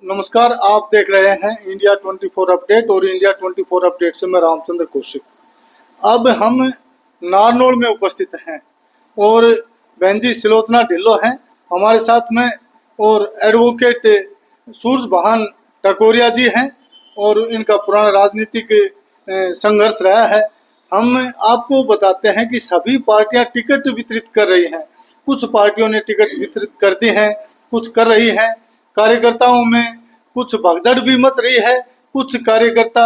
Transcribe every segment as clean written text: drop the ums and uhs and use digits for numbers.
नमस्कार, आप देख रहे हैं इंडिया 24 अपडेट और इंडिया 24 अपडेट से मैं रामचंद्र कौशिक। अब हम नारनौल में उपस्थित हैं और बहन जी सिलोचना ढिल्लो हैं हमारे साथ में और एडवोकेट सूरजभान टकोरिया जी हैं और इनका पुराना राजनीतिक संघर्ष रहा है। हम आपको बताते हैं कि सभी पार्टियां टिकट वितरित कर रही हैं। कुछ पार्टियों ने टिकट वितरित कर दी हैं, कुछ कर रही हैं। कार्यकर्ताओं में कुछ भगदड़ भी मच रही है। कुछ कार्यकर्ता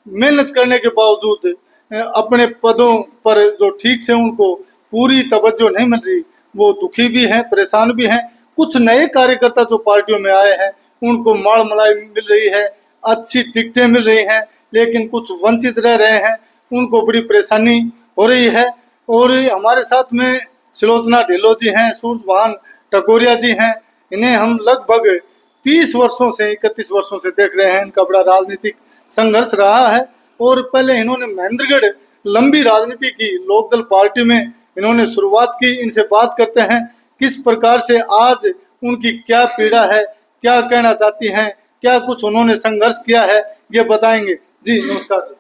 मेहनत करने के बावजूद अपने पदों पर जो ठीक से उनको पूरी तवज्जो नहीं मिल रही, वो दुखी भी हैं, परेशान भी हैं। कुछ नए कार्यकर्ता जो पार्टियों में आए हैं उनको माड़ मलाई मिल रही है, अच्छी टिकटें मिल रही हैं, लेकिन कुछ वंचित रह रहे हैं, उनको बड़ी परेशानी हो रही है। और हमारे साथ में सिलोचना ढिल्लो जी हैं, सूरजभान टकोरिया जी हैं। इन्हें हम लगभग 30 वर्षों से 31 वर्षों से देख रहे हैं। इनका बड़ा राजनीतिक संघर्ष रहा है और पहले इन्होंने महेंद्रगढ़ लंबी राजनीति की, लोकदल पार्टी में इन्होंने शुरुआत की। इनसे बात करते हैं किस प्रकार से आज उनकी क्या पीड़ा है, क्या कहना चाहती हैं, क्या कुछ उन्होंने संघर्ष किया है, ये बताएंगे। जी नमस्कार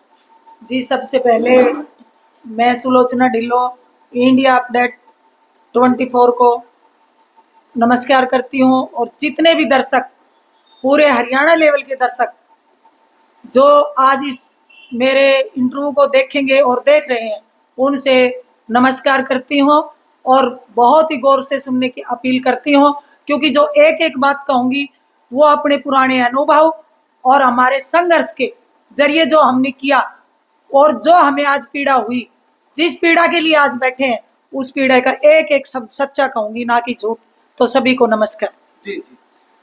जी। सबसे पहले मैं सुलोचना ढिल्लो इंडिया अपडेट 24 को नमस्कार करती हूँ और जितने भी दर्शक, पूरे हरियाणा लेवल के दर्शक जो आज इस मेरे इंटरव्यू को देखेंगे और देख रहे हैं, उनसे नमस्कार करती हूँ और बहुत ही गौर से सुनने की अपील करती हूँ, क्योंकि जो एक एक बात कहूँगी वो अपने पुराने अनुभव और हमारे संघर्ष के जरिए जो हमने किया और जो हमें आज पीड़ा हुई, जिस पीड़ा के लिए आज बैठे हैं, उस पीड़ा का एक एक शब्द सच्चा कहूंगी, ना कि झूठ। तो सभी को नमस्कार। जी जी।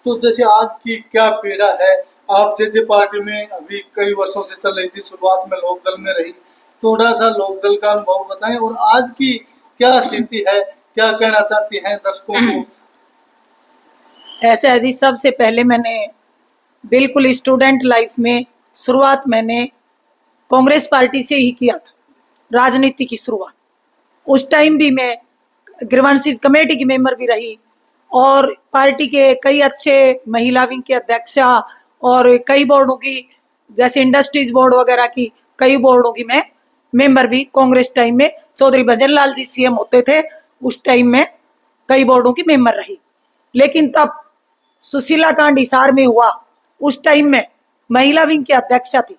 तो जैसे आज की क्या पीड़ा है, आप जे पार्टी में अभी कई वर्षों से चल रही थी, शुरुआत में लोकदल में रही, थोड़ा सा लोकदल का अनुभव बताएं और आज की क्या स्थिति है, क्या कहना चाहती हैं दर्शकों को। ऐसे है जी, सबसे पहले मैंने बिल्कुल स्टूडेंट लाइफ में शुरुआत मैंने कांग्रेस पार्टी से ही किया था, राजनीति की शुरुआत। उस टाइम भी मैं ग्रीवेंसेस कमेटी की मेंबर भी रही और पार्टी के कई अच्छे महिला विंग के अध्यक्षा और कई बोर्डों की, जैसे इंडस्ट्रीज बोर्ड वगैरह की कई बोर्डों की मैं मेंबर भी कांग्रेस टाइम में, चौधरी भजन लाल जी सीएम होते थे उस टाइम में कई बोर्डों की मेंबर रही। लेकिन तब सुशीला कांड हिसार में हुआ, उस टाइम में महिला विंग की अध्यक्षा थी।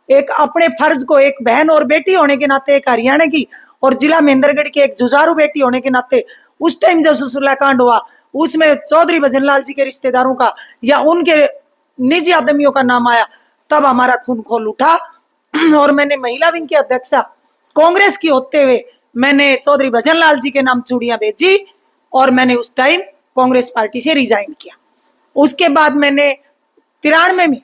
एक अपने फर्ज को एक बहन और बेटी होने के नाते, एक हरियाणा की और जिला महेंद्रगढ़ की एक जुझारू बेटी होने के नाते, उस टाइम जब सुशीला कांड हुआ उसमें चौधरी भजनलाल जी के रिश्तेदारों का या उनके निजी आदमियों का नाम आया, तब हमारा खून खोल उठा और मैंने महिला विंग की अध्यक्षा कांग्रेस की होते हुए मैंने चौधरी भजनलाल जी के नाम चूड़ियां भेजी और मैंने उस टाइम कांग्रेस पार्टी से रिजाइन किया। उसके बाद मैंने 93 में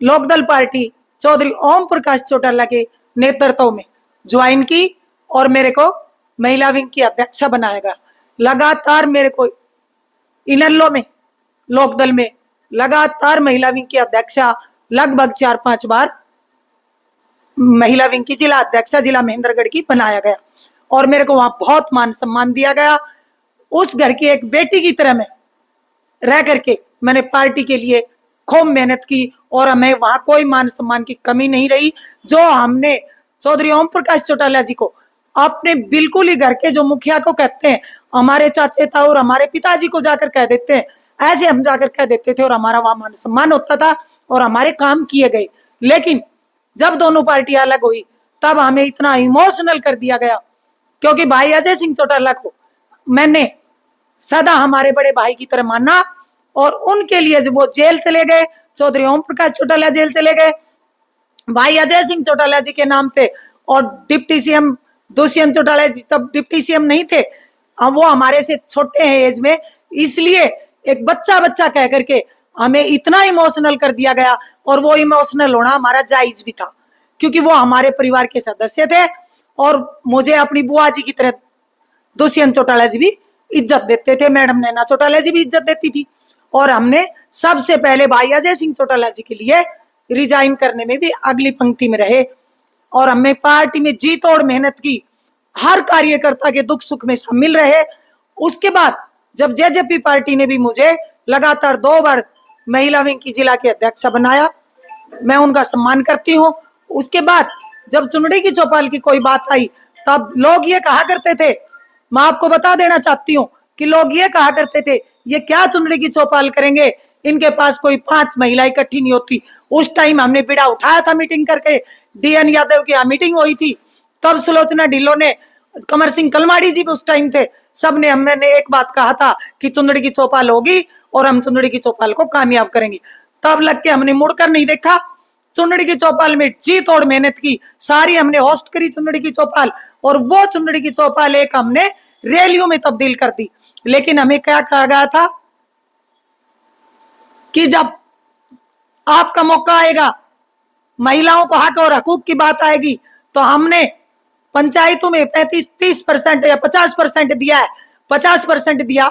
लोकदल पार्टी चौधरी ओम प्रकाश चौटाला के नेतृत्व में ज्वाइन की और मेरे को महिला विंग की अध्यक्षा बनाया गया। लगातार मेरे को इनेलो में, लोकदल में लगातार महिला विंग की अध्यक्षा लगभग 4-5 बार महिला विंग की जिला अध्यक्षा जिला महेंद्रगढ़ की बनाया गया और मेरे को वहां बहुत मान सम्मान दिया गया। उस घर की एक बेटी की तरह मैं रह करके मैंने पार्टी के लिए खूब मेहनत की और हमें वहां कोई मान सम्मान की कमी नहीं रही। जो हमने चौधरी ओम प्रकाश चौटाला जी को अपने बिल्कुल ही घर के, जो मुखिया को कहते हैं, हमारे चाचे था और हमारे पिताजी को जाकर कह देते हैं, ऐसे हम जाकर कह देते थे और हमारा वहां मान सम्मान होता था और हमारे काम किए गए। लेकिन जब दोनों पार्टियां अलग हुई तब हमें इतना इमोशनल कर दिया गया, क्योंकि भाई अजय सिंह चौटाला को मैंने सदा हमारे बड़े भाई की तरह माना और उनके लिए जब वो जेल चले गए, चौधरी ओम प्रकाश चौटाला जेल चले गए भाई अजय सिंह चौटाला जी के नाम पे, और डिप्टी सीएम दुष्यंत चौटाला जी तब डिप्टी सीएम नहीं थे, अब वो हमारे से छोटे हैं एज में, इसलिए एक बच्चा बच्चा कह करके हमें इतना इमोशनल कर दिया गया और वो इमोशनल होना हमारा जायज भी था, क्योंकि वो हमारे परिवार के सदस्य थे और मुझे अपनी बुआ जी की तरह दुष्यंत चौटाला जी भी इज्जत देते थे, मैडम नैना चौटाला जी भी इज्जत देती थी। और हमने सबसे पहले भाई अजय सिंह चौटाला जी के लिए रिजाइन करने में भी अगली पंक्ति में रहे और हमें पार्टी में जी तोड़ मेहनत की, हर कार्यकर्ता के दुख सुख में शामिल रहे। उसके बाद जब जेजेपी पार्टी ने भी मुझे लगातार 2 बार महिला विंग की जिला की अध्यक्षा बनाया। मैं उनका सम्मान करती हूँ। उसके बाद जब चुनरी की चौपाल की कोई बात आई तब लोग ये कहा करते थे, मैं आपको बता देना चाहती हूँ कि लोग ये कहा करते थे ये क्या चुनरी की चौपाल करेंगे, इनके पास कोई 5 महिलाएं इकट्ठी नहीं होती। उस टाइम हमने बीड़ा उठाया था मीटिंग करके, डीएन यादव की यहाँ मीटिंग हुई थी, तब सुलोचना ढिल्लों ने, कमर सिंह कलमाड़ी जी भी उस टाइम थे, सबने हमने एक बात कहा था कि चुनरी की चौपाल होगी और हम चुनरी की चौपाल को कामयाब करेंगे। तब लग के हमने मुड़कर नहीं देखा। चुनरी की चौपाल में जी तोड़ मेहनत की, सारी हमने होस्ट करी चुनरी की चौपाल, और वो चुनरी की चौपाल एक हमने रैलियों में तब्दील कर दी। लेकिन हमें क्या कहा गया था कि जब आपका मौका आएगा, महिलाओं को हक और हकूक की बात आएगी, तो हमने पंचायतों में 35-30% या 50% दिया है, 50% दिया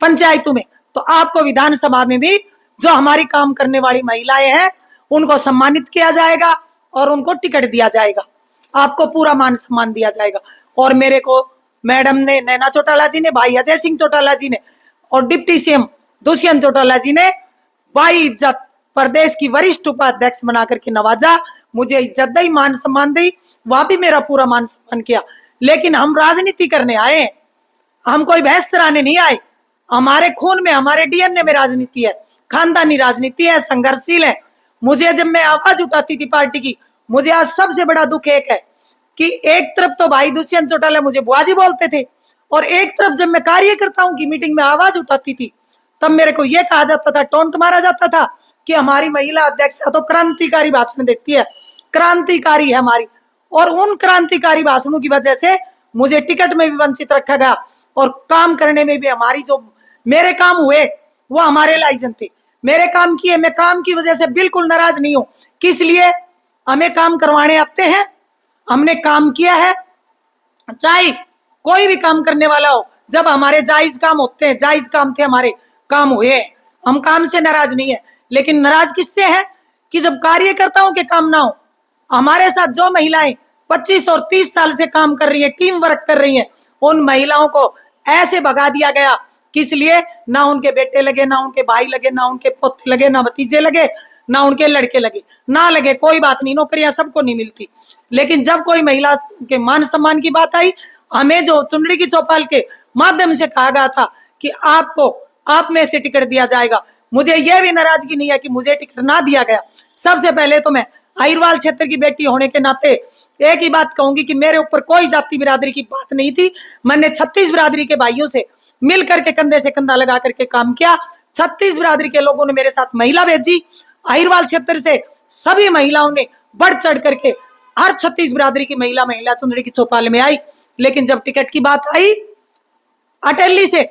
पंचायतों में, तो आपको विधानसभा में भी जो हमारी काम करने वाली महिलाएं हैं उनको सम्मानित किया जाएगा और उनको टिकट दिया जाएगा, आपको पूरा मान सम्मान दिया जाएगा। और मेरे को मैडम ने, नैना चौटाला जी ने, भाई अजय सिंह चौटाला जी ने और डिप्टी सीएम दुष्यंत चौटाला जी ने बाई इज्जत प्रदेश की वरिष्ठ उपाध्यक्ष बना करके नवाजा, मुझे इज्जत दी, मान सम्मान दी, वहां भी मेरा पूरा मान सम्मान किया। लेकिन हम राजनीति करने आए हैं, हम कोई बहस चलाने नहीं आए। हमारे खून में, हमारे डीएनए में राजनीति है, खानदानी राजनीति है, संघर्षशील है। मुझे जब मैं आवाज उठाती थी पार्टी की, मुझे आज सबसे बड़ा दुख एक है कि एक तरफ तो भाई दुष्यंत चौटाला मुझे बुआजी बोलते थे, और एक तरफ जब मैं कार्यकर्ताओं की मीटिंग में आवाज उठाती थी तब मेरे को यह कहा जाता था, टोंट मारा जाता था कि हमारी महिला अध्यक्ष तो क्रांतिकारी भाषण देती है, क्रांतिकारी है हमारी। और उन क्रांतिकारी भाषणों की वजह से मुझे टिकट में भी वंचित रखा गया, और काम करने में भी हमारी जो मेरे काम हुए वो हमारे लाइजन थे, मेरे काम किए। मैं काम की वजह से बिल्कुल नाराज नहीं हूं, किस लिए? हमें काम करवाने आते हैं, हमने काम किया है, चाहे कोई भी काम करने वाला हो, जब हमारे जायज काम होते हैं, जायज काम थे, हमारे काम हुए, हम काम से नाराज नहीं है। लेकिन नाराज किससे है कि जब कार्यकर्ताओं के काम ना हो। हमारे साथ जो महिलाएं 25 और 30 साल से काम कर रही है, टीम वर्क कर रही है, उन महिलाओं को ऐसे भगा दिया गया, किस लिए? ना उनके बेटे लगे, ना उनके भाई लगे, ना उनके पोते लगे, ना भतीजे लगे, ना उनके लड़के लगे, ना लगे, कोई बात नहीं, नौकरियां सबको नहीं मिलती। लेकिन जब कोई महिला के मान सम्मान की बात आई, हमें जो चुनरी की चौपाल के माध्यम से कहा गया था कि आपको आप में से टिकट दिया जाएगा, मुझे यह भी नाराजगी नहीं है कि मुझे टिकट ना दिया गया। सबसे पहले तो मैं अहिरवाल क्षेत्र की बेटी होने के नाते एक ही बात कहूंगी कि मेरे ऊपर कोई जाति बिरादरी की बात नहीं थी। मैंने 36 बिरादरी के भाइयों से मिल करके कंधे से कंधा लगा करके काम किया। 36 बिरादरी के लोगों ने मेरे साथ महिला भेजी, अहिरवाल क्षेत्र से सभी महिलाओं ने बढ़ चढ़ करके हर 36 बिरादरी की महिला चुनरी की चौपाल में आई। लेकिन जब टिकट की बात आई, अटेली से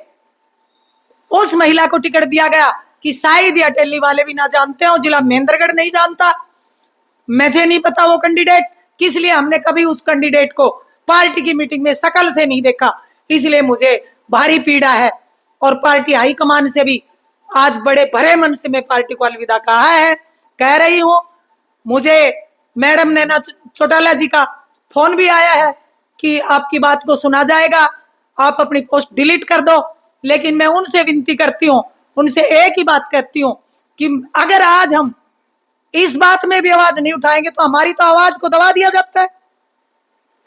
उस महिला को टिकट दिया गया कि शायद ये अटेली वाले भी ना जानते हो, जिला महेंद्रगढ़ नहीं जानता, मुझे नहीं पता वो कैंडिडेट, किस लिए हमने कभी उस कैंडिडेट को पार्टी की मीटिंग में शकल से नहीं देखा, इसलिए मुझे भारी पीड़ा है। और पार्टी हाईकमान से भी आज बड़े भरे मन से मैं पार्टी को अलविदा कहा है, कह रही हूं। मुझे मैडम नैना चौटाला जी का फोन भी आया है कि आपकी बात को सुना जाएगा, आप अपनी पोस्ट डिलीट कर दो। लेकिन मैं उनसे विनती करती हूँ, उनसे एक ही बात कहती हूँ कि अगर आज हम इस बात में भी आवाज नहीं उठाएंगे तो हमारी तो आवाज को दबा दिया जाता है।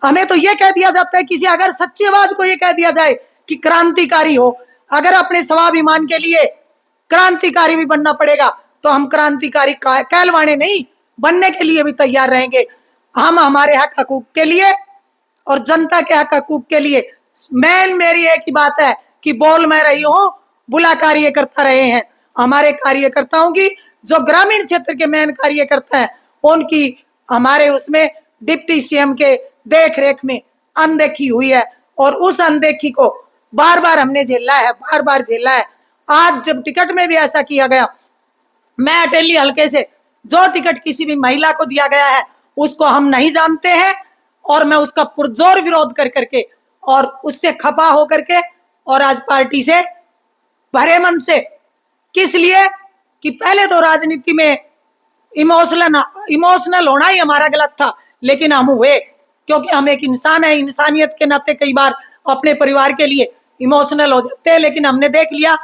हमें तो यह कह दिया जाता है, किसी अगर सच्ची आवाज को यह कह दिया जाए कि क्रांतिकारी हो, अगर अपने स्वाभिमान के लिए क्रांतिकारी भी बनना पड़ेगा तो हम क्रांतिकारी कहलवाने नहीं, बनने के लिए भी तैयार रहेंगे। हम हमारे हक हकूक के लिए और जनता के हक हकूक के लिए, मेरी एक ही बात है कि बोल मैं रही हूं, बुला कार्यकर्ता रहे हैं। हमारे कार्यकर्ताओं की, जो ग्रामीण क्षेत्र के मेन कार्यकर्ता हैं, उनकी हमारे उसमें डिप्टी सीएम के देख रेख में अनदेखी हुई है, और उस अनदेखी को बार बार हमने झेला है, बार बार झेला है। आज जब टिकट में भी ऐसा किया गया, मैं अटेली हल्के से जो टिकट किसी भी महिला को दिया गया है उसको हम नहीं जानते हैं, और मैं उसका पुरजोर विरोध कर करके और उससे खपा हो करके और आज पार्टी से भरे मन से, किस लिए कि पहले तो राजनीति में इमोशनल होना ही हमारा गलत था, लेकिन हम हुए क्योंकि हम एक इंसान है, इंसानियत के नाते कई बार अपने परिवार के लिए इमोशनल हो जाते हैं। लेकिन हमने देख लिया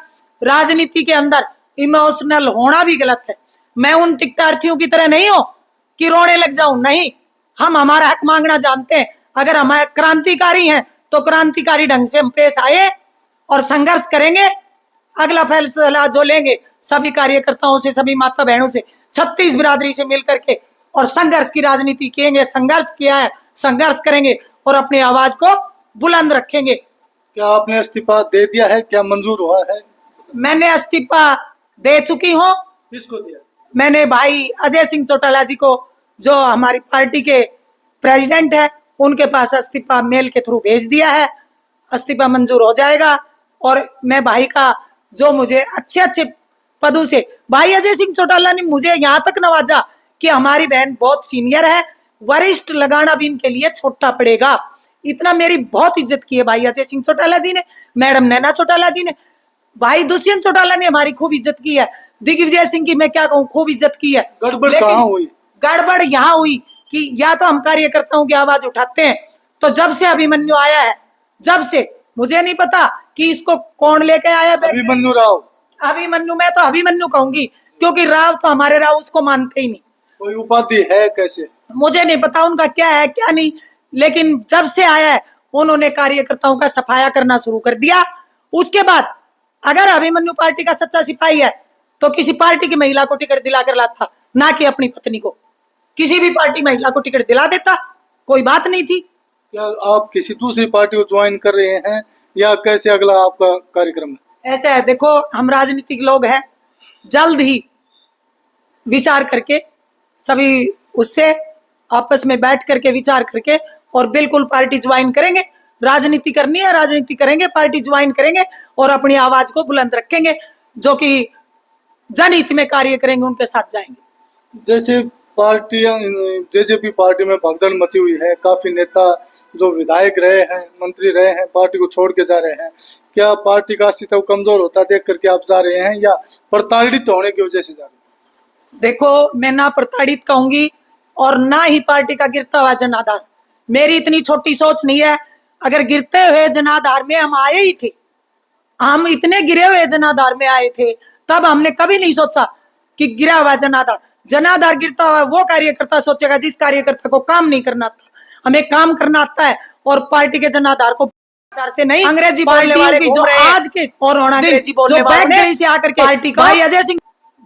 राजनीति के अंदर इमोशनल होना भी गलत है। मैं उन टिकटार्थियों की तरह नहीं हूं कि रोने लग जाऊं, नहीं। हम हमारा हक मांगना जानते हैं। अगर हम क्रांतिकारी हैं तो क्रांतिकारी ढंग से हम पेश आए और संघर्ष करेंगे। अगला फैसला जो लेंगे सभी कार्यकर्ताओं से, सभी माता बहनों से, 36 बिरादरी से मिलकर के और संघर्ष की राजनीति करेंगे। संघर्ष किया है, संघर्ष करेंगे और अपनी आवाज को बुलंद रखेंगे। क्या आपने इस्तीफा दे दिया है? क्या मंजूर हुआ है? मैंने इस्तीफा दे चुकी हूँ। किसको दिया? मैंने भाई अजय सिंह चौटाला जी को, जो हमारी पार्टी के प्रेसिडेंट है, उनके पास इस्तीफा मेल के थ्रू भेज दिया है। इस्तीफा मंजूर हो जाएगा और मैं भाई का जो मुझे अच्छे अच्छे पदों से, भाई अजय सिंह चौटाला ने मुझे यहाँ तक नवाजा कि हमारी बहन बहुत सीनियर है, वरिष्ठ लगाना भी इनके लिए छोटा पड़ेगा। इतना मेरी बहुत इज्जत की है भाई अजय सिंह चौटाला जी ने, मैडम नैना चौटाला जी ने। भाई दुष्यंत चौटाला ने हमारी खूब इज्जत की है। दिग्विजय सिंह की मैं क्या कहूँ, खूब इज्जत की है। गड़बड़ कहाँ हुई? गड़बड़ यहाँ हुई कि या तो हम कार्यकर्ताओं की आवाज उठाते हैं, तो जब से अभिमन्यु आया है, जब से मुझे नहीं पता कि इसको कौन लेके आया। अभिमन्यु राव, अभिमन्यु, मैं तो अभिमन्यु कहूंगी क्योंकि राव तो हमारे राव उसको मानते ही नहीं। कोई उपाधि है कैसे? मुझे नहीं पता उनका क्या है क्या नहीं, लेकिन जब से आया है उन्होंने कार्यकर्ताओं का सफाया करना शुरू कर दिया। उसके बाद अगर अभिमन्यु पार्टी का सच्चा सिपाही है तो किसी पार्टी की महिला को टिकट दिलाकर लाता, ना कि अपनी पत्नी को। किसी भी पार्टी महिला को टिकट दिला देता, कोई बात नहीं थी। क्या आप किसी दूसरी पार्टी को ज्वाइन कर रहे हैं या कैसे अगला आपका कार्यक्रम है? ऐसा है, देखो हम राजनीतिक लोग हैं, जल्द ही विचार करके सभी उससे आपस में बैठ करके विचार करके और बिल्कुल पार्टी ज्वाइन करेंगे। राजनीति करनी है, राजनीति करेंगे, पार्टी ज्वाइन करेंगे और अपनी आवाज को बुलंद रखेंगे। जो कि जनहित में कार्य करेंगे उनके साथ जाएंगे। जैसे पार्टियां, जेजेपी पार्टी में भगदड़ मची हुई है, काफी नेता जो विधायक रहे हैं, मंत्री रहे हैं, पार्टी को छोड़ के जा रहे हैं। क्या पार्टी का अस्तित्व कमजोर होता देख करके आप जा रहे हैं या प्रताड़ित होने की वजह से जा रहे हैं? देखो मैं ना प्रताड़ित कहूंगी और ना ही पार्टी का गिरता हुआ जनाधार। मेरी इतनी छोटी सोच नहीं है। अगर गिरते हुए जनाधार में हम आए ही थे, हम इतने गिरे हुए जनाधार में आए थे, तब हमने कभी नहीं सोचा कि गिरा हुआ जनाधार गिरता हुआ वो कार्यकर्ता सोचेगा जिस कार्यकर्ता को काम नहीं करना आता। हमें काम करना आता है और पार्टी के जनाधार को से नहीं, अंग्रेजी बोलने वाले की जो आज के और अंग्रेजी बोलने वाले से आकर के पार्टी का भाई अजय सिंह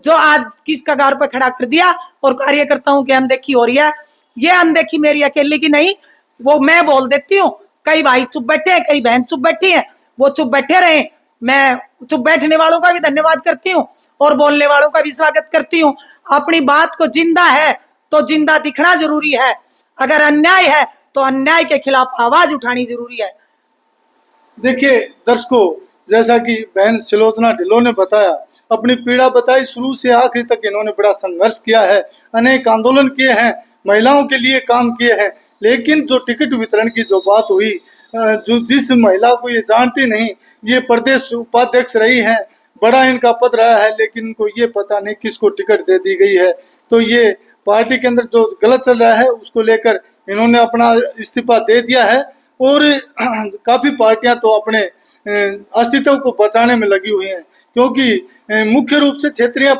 जो आज किस कगार पर खड़ा कर दिया और कार्यकर्ताओं की अनदेखी हो रही है। ये अनदेखी मेरी अकेले की नहीं, वो मैं बोल देती हूँ। कई भाई चुप बैठे हैं, कई बहन चुप बैठी है, वो चुप बैठे रहे। मैं चुप बैठने वालों का भी धन्यवाद करती हूँ और बोलने वालों का भी स्वागत करती हूँ। अपनी बात को जिंदा है तो जिंदा दिखना जरूरी है। अगर अन्याय है तो अन्याय के खिलाफ आवाज उठानी जरूरी है। देखिए दर्शकों, जैसा कि बहन सुलोचना ढिल्लों ने बताया, अपनी पीड़ा बताई, शुरू से आखिरी तक इन्होंने बड़ा संघर्ष किया है, अनेक आंदोलन किए हैं, महिलाओं के लिए काम किए हैं। लेकिन जो टिकट वितरण की जो बात हुई, जो जिस महिला को ये जानती नहीं, ये प्रदेश उपाध्यक्ष रही हैं, बड़ा इनका पद रहा है, लेकिन इनको ये पता नहीं किसको टिकट दे दी गई है। तो ये पार्टी के अंदर जो गलत चल रहा है उसको लेकर इन्होंने अपना इस्तीफा दे दिया है। और काफी पार्टियां तो अपने अस्तित्व को बचाने में लगी हुई हैं, क्योंकि मुख्य रूप से क्षेत्रीय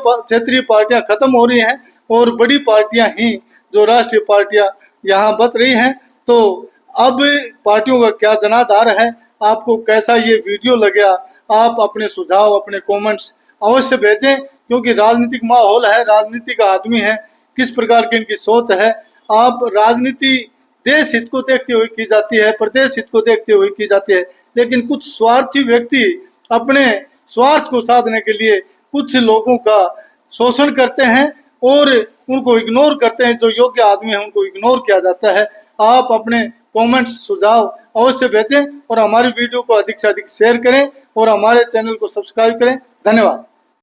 पार्टियां खत्म हो रही हैं और बड़ी पार्टियां ही जो राष्ट्रीय पार्टियां यहाँ बच रही हैं। तो अब पार्टियों का क्या जनाधार है, आपको कैसा ये वीडियो लगा, आप अपने सुझाव, अपने कमेंट्स अवश्य भेजें, क्योंकि राजनीतिक माहौल है, राजनीतिक आदमी है, किस प्रकार की इनकी सोच है। आप राजनीति देश हित को देखते हुए की जाती है, प्रदेश हित को देखते हुए की जाती है, लेकिन कुछ स्वार्थी व्यक्ति अपने स्वार्थ को साधने के लिए कुछ लोगों का शोषण करते हैं और उनको इग्नोर करते हैं। जो योग्य आदमी है उनको इग्नोर किया जाता है। आप अपने कमेंट्स, सुझाव अवश्य भेजें और हमारी वीडियो को अधिक से अधिक शेयर करें और हमारे चैनल को सब्सक्राइब करें। धन्यवाद।